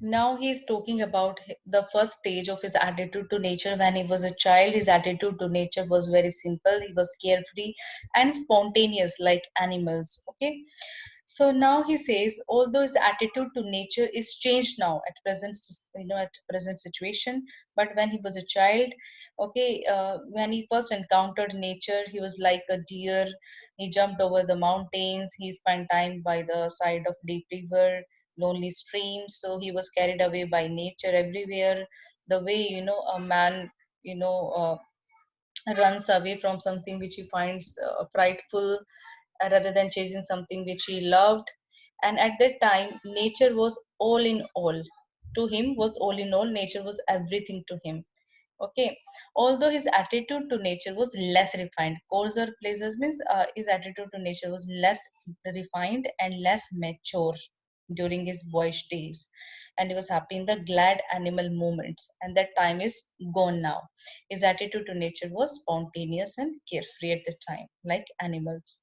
Now he's talking about the first stage of his attitude to nature. When he was a child, his attitude to nature was very simple. He was carefree and spontaneous like animals. Okay. So now he says, although his attitude to nature is changed now at present, at present situation, but when he was a child, okay, when he first encountered nature, he was like a deer. He jumped over the mountains. He spent time by the side of deep river, lonely streams. So he was carried away by nature everywhere. The way a man, you know. runs away from something which he finds frightful, rather than chasing something which he loved. And at that time nature was all in all to him, was all in all, nature was everything to him. Okay. Although his attitude to nature was less refined, coarser pleasures means his attitude to nature was less refined and less mature during his boyish days, and he was happy in the glad animal moments, and that time is gone now. His attitude to nature was spontaneous and carefree at this time like animals.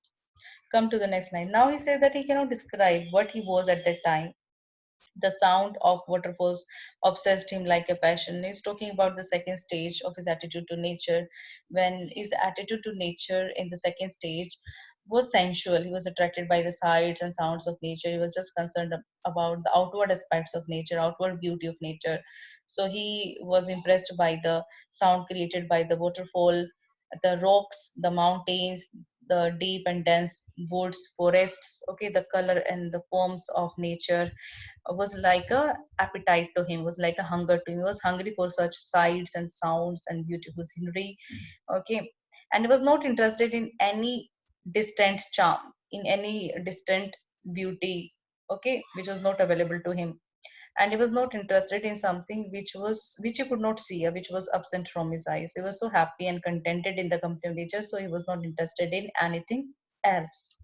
Come to the next line. Now he says that he cannot describe what he was at that time. The sound of waterfalls obsessed him like a passion. He's talking about the second stage of his attitude to nature. When his attitude to nature in the second stage was sensual, he was attracted by the sights and sounds of nature. He was just concerned about the outward aspects of nature, outward beauty of nature. So he was impressed by the sound created by the waterfall, the rocks, the mountains, the deep and dense woods, forests, okay, the color and the forms of nature was like a appetite to him, was like a hunger to him. He was hungry for such sights and sounds and beautiful scenery. Okay. And he was not interested in any distant charm, in any distant beauty, okay, which was not available to him. And he was not interested in something which he could not see, or which was absent from his eyes. He was so happy and contented in the company of nature, so he was not interested in anything else.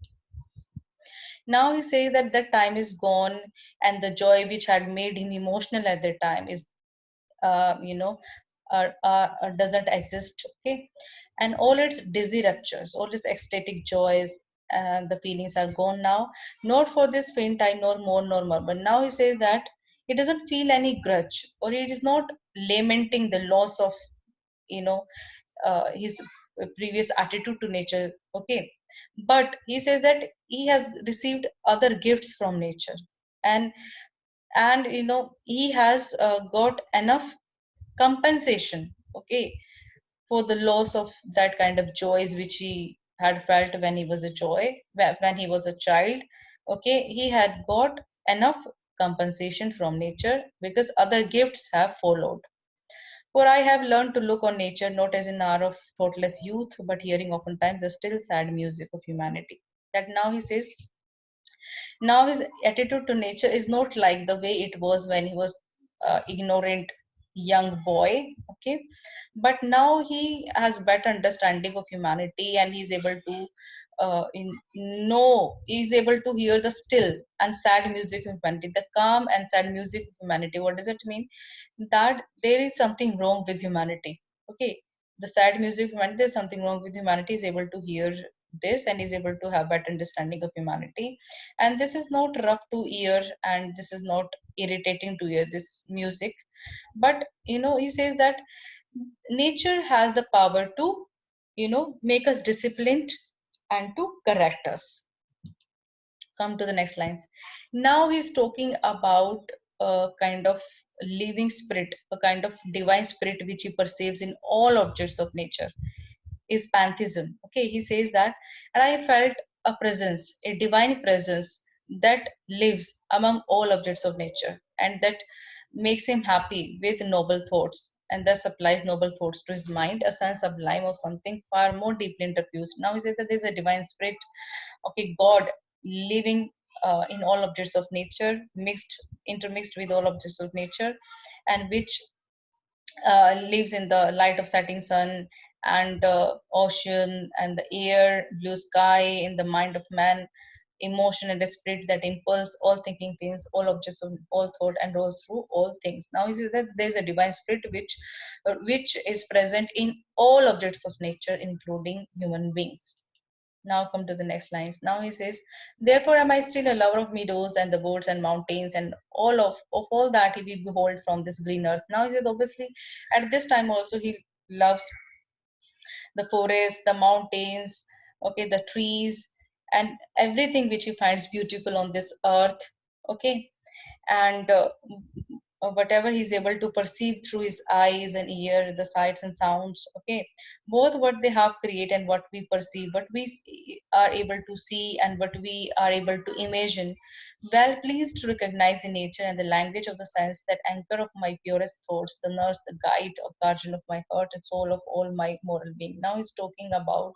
Now he says that the time is gone, and the joy which had made him emotional at that time is, you know, doesn't exist. Okay, and all its dizzy raptures, all its ecstatic joys, and the feelings are gone now. Not for this faint time, nor more, nor more. But now he says that he doesn't feel any grudge, or it is not lamenting the loss of, you know, his previous attitude to nature. Okay, but he says that he has received other gifts from nature, and he has got enough compensation, okay, for the loss of that kind of joys which he had felt when he was a when he was a child. Okay, he had got enough compensation from nature because other gifts have followed. For I have learned to look on nature not as an hour of thoughtless youth, but hearing oftentimes the still sad music of humanity. That now he says, now his attitude to nature is not like the way it was when he was ignorant young boy. Okay, but now he has better understanding of humanity, and he's able to know, he's able to hear the still and sad music of humanity, the calm and sad music of humanity. What does it mean? That there is something wrong with humanity. Okay, the sad music of humanity, there's something wrong with humanity, is able to hear this and is able to have better understanding of humanity. And this is not rough to ear, and this is not irritating to ear, this music. But he says that nature has the power to make us disciplined and to correct us. Come to the next lines. Now he's talking about a kind of living spirit, a kind of divine spirit which he perceives in all objects of nature, is pantheism. Okay, he says that, and I felt a presence, a divine presence that lives among all objects of nature, and that makes him happy with noble thoughts, and thus applies noble thoughts to his mind, a sense sublime of something far more deeply interfused. Now he says that there's a divine spirit, okay, God living in all objects of nature, intermixed with all objects of nature, and which lives in the light of setting sun, and ocean and the air, blue sky, in the mind of man, emotion and the spirit that impulse all thinking things, all objects of all thought, and rolls through all things. Now he says that there is a divine spirit which is present in all objects of nature, including human beings. Now come to the next lines. Now he says, therefore am I still a lover of meadows and the woods and mountains and of all that he will behold from this green earth. Now he says, obviously at this time also he loves the forest, the mountains, okay, the trees, and everything which he finds beautiful on this earth, okay, and whatever he's able to perceive through his eyes and ear, the sights and sounds, okay, both what they have create and what we perceive, what we are able to see and what we are able to imagine, well pleased to recognize the nature and the language of the sense, that anchor of my purest thoughts, the nurse, the guide of guardian of my heart and soul of all my moral being. Now he's talking about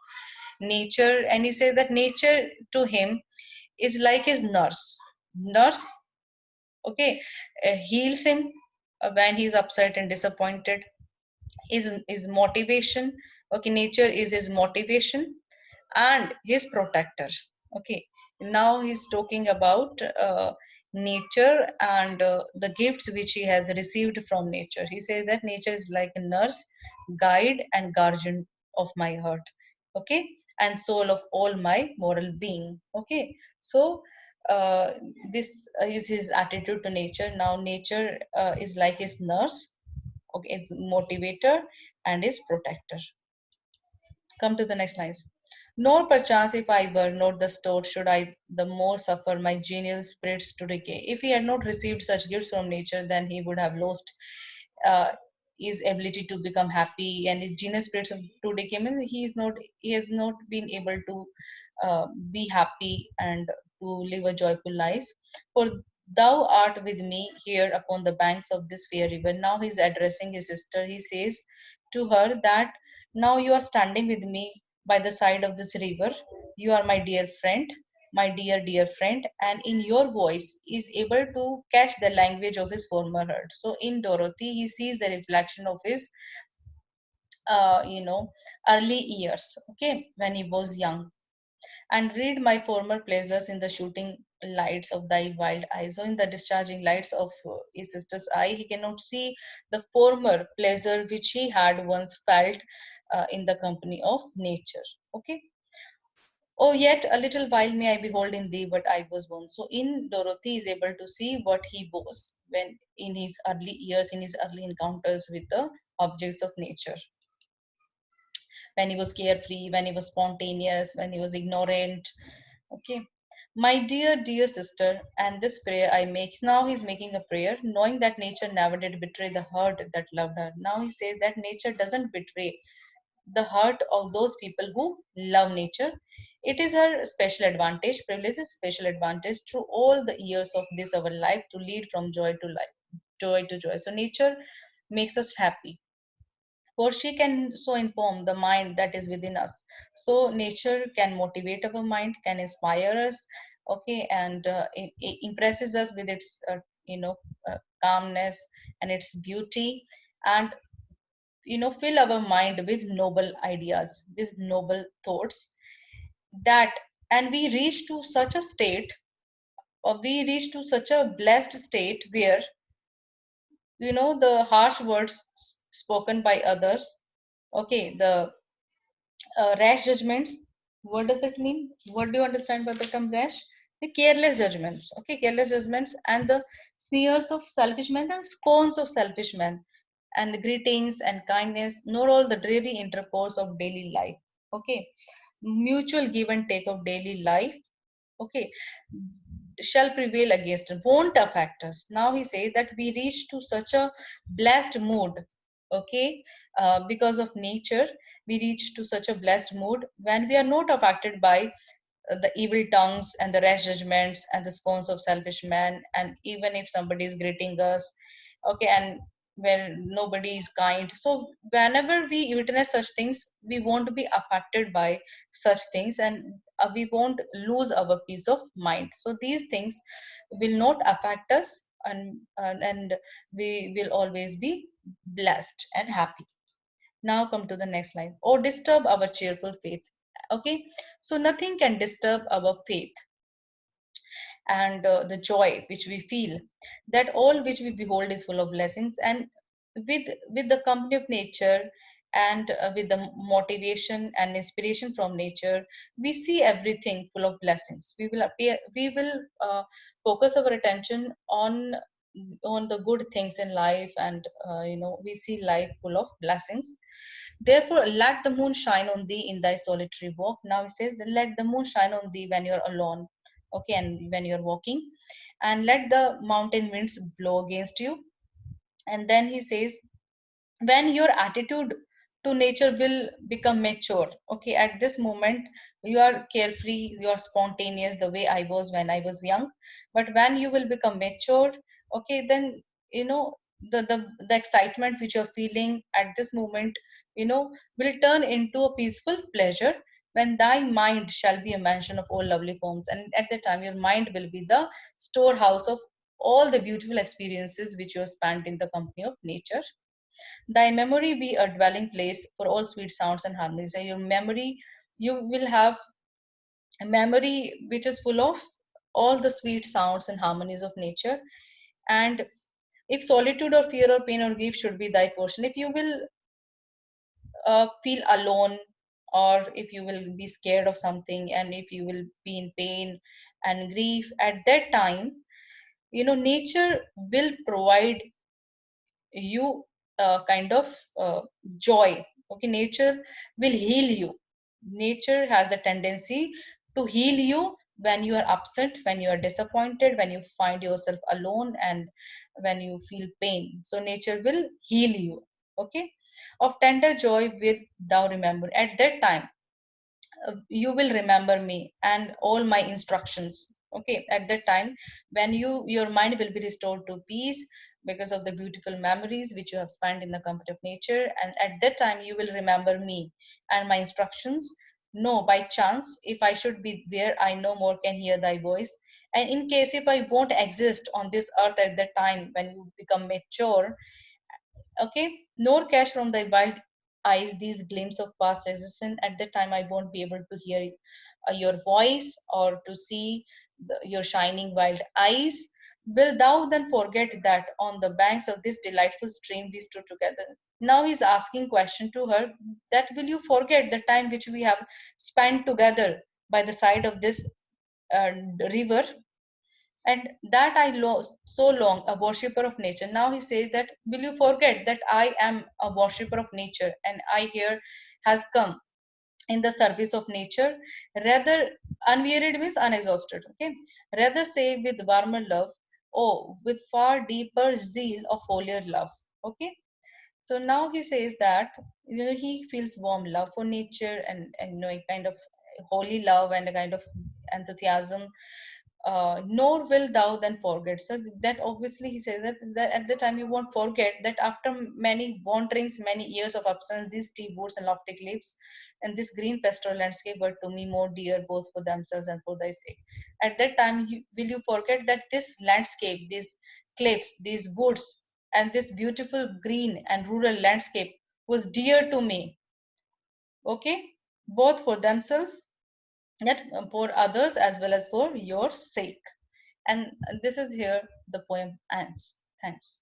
nature, and he says that nature to him is like his nurse, okay, heals him when he's upset and disappointed, is motivation, okay, nature is his motivation and his protector, okay. Now he's talking about nature and the gifts which he has received from nature. He says that nature is like a nurse, guide and guardian of my heart, okay, and soul of all my moral being, okay. So uh, this is his attitude to nature. Now nature is like his nurse, okay, is motivator and is protector. Come to the next lines. Nor perchance if I were not the stored, should I the more suffer my genial spirits to decay. If he had not received such gifts from nature, then he would have lost uh, his ability to become happy and his genial spirits to decay. Means he has not been able to be happy and to live a joyful life. For thou art with me here upon the banks of this fair river. Now he's addressing his sister. He says to her that now you are standing with me by the side of this river. You are my dear friend, my dear friend, and in your voice is able to catch the language of his former heart. So in Dorothy, he sees the reflection of his, early years, okay, when he was young, and read my former pleasures in the shooting lights of thy wild eyes. So in the discharging lights of his sister's eye, he cannot see the former pleasure which he had once felt in the company of nature. Okay. Oh, yet a little while may I behold in thee what I was once. So in Dorothy is able to see what he was when in his early years, in his early encounters with the objects of nature, when he was carefree, when he was spontaneous, when he was ignorant. Okay. My dear sister, and this prayer I make. Now he's making a prayer, knowing that nature never did betray the heart that loved her. Now he says that nature doesn't betray the heart of those people who love nature. It is her special advantage, privilege is special advantage through all the years of this our life to lead from joy to life, joy to joy. So nature makes us happy, for she can so inform the mind that is within us. So nature can motivate our mind, can inspire us, okay, and it impresses us with its calmness and its beauty, and fill our mind with noble ideas, with noble thoughts, that and we reach to such a state, or we reach to such a blessed state where the harsh words spoken by others, okay, the rash judgments. What does it mean? What do you understand by the term rash? The careless judgments, okay, careless judgments, and the sneers of selfish men and scorns of selfish men, and the greetings and kindness, nor all the dreary intercourse of daily life, okay, mutual give and take of daily life, okay, shall prevail against it, won't affect us. Now he says that we reach to such a blessed mood, okay, because of nature, we reach to such a blessed mood when we are not affected by the evil tongues and the rash judgments and the scorns of selfish men, and even if somebody is greeting us, okay, and when nobody is kind, so whenever we witness such things, we won't be affected by such things, and we won't lose our peace of mind. So these things will not affect us, and we will always be blessed and happy. Now come to the next line. Or disturb our cheerful faith. Okay, so nothing can disturb our faith and the joy which we feel, that all which we behold is full of blessings, and with the company of nature, and with the motivation and inspiration from nature, we see everything full of blessings. We will focus our attention on the good things in life, and we see life full of blessings. Therefore, let the moon shine on thee in thy solitary walk. Now he says that let the moon shine on thee when you're alone, okay, and when you're walking, and let the mountain winds blow against you. And then he says, when your attitude to nature will become mature, okay, at this moment you are carefree, you are spontaneous, the way I was when I was young. But when you will become mature, okay, then you know the excitement which you're feeling at this moment, will turn into a peaceful pleasure, when thy mind shall be a mansion of all lovely forms. And at the time your mind will be the storehouse of all the beautiful experiences which you have spent in the company of nature. Thy memory be a dwelling place for all sweet sounds and harmonies. And your memory, you will have a memory which is full of all the sweet sounds and harmonies of nature. And if solitude or fear or pain or grief should be thy portion, if you will feel alone, or if you will be scared of something, and if you will be in pain and grief, at that time, nature will provide you kind of joy. Okay, nature will heal you. Nature has the tendency to heal you when you are upset, when you are disappointed, when you find yourself alone, and when you feel pain. So nature will heal you. Okay, of tender joy will thou remember. At that time, you will remember me and all my instructions. Okay, at that time, when your mind will be restored to peace because of the beautiful memories which you have spent in the company of nature, and at that time you will remember me and my instructions. No, by chance, if I should be there, I no more can hear thy voice. And in case if I won't exist on this earth at that time, when you become mature, okay, nor catch from thy wild eyes these glimpses of past existence. At that time I won't be able to hear your voice, or to see your shining wild eyes. Will thou then forget that on the banks of this delightful stream we stood together? Now he's asking question to her, that will you forget the time which we have spent together by the side of this uh, river, and that I lost so long a worshipper of nature. Now he says that, will you forget that I am a worshipper of nature, and I here has come in the service of nature, rather unwearied means unexhausted. Okay, rather say with warmer love, oh, with far deeper zeal of holier love. Okay, so now he says that he feels warm love for nature, and a kind of holy love and a kind of enthusiasm, nor will thou then forget. So that obviously he says that at the time you won't forget that after many wanderings, many years of absence, these steep woods and lofty cliffs and this green pastoral landscape were to me more dear both for themselves and for thy sake. At that time, will you forget that this landscape, these cliffs, these woods, and this beautiful green and rural landscape was dear to me, okay, both for themselves, yet for others as well as for your sake. And this is here the poem ends. Thanks.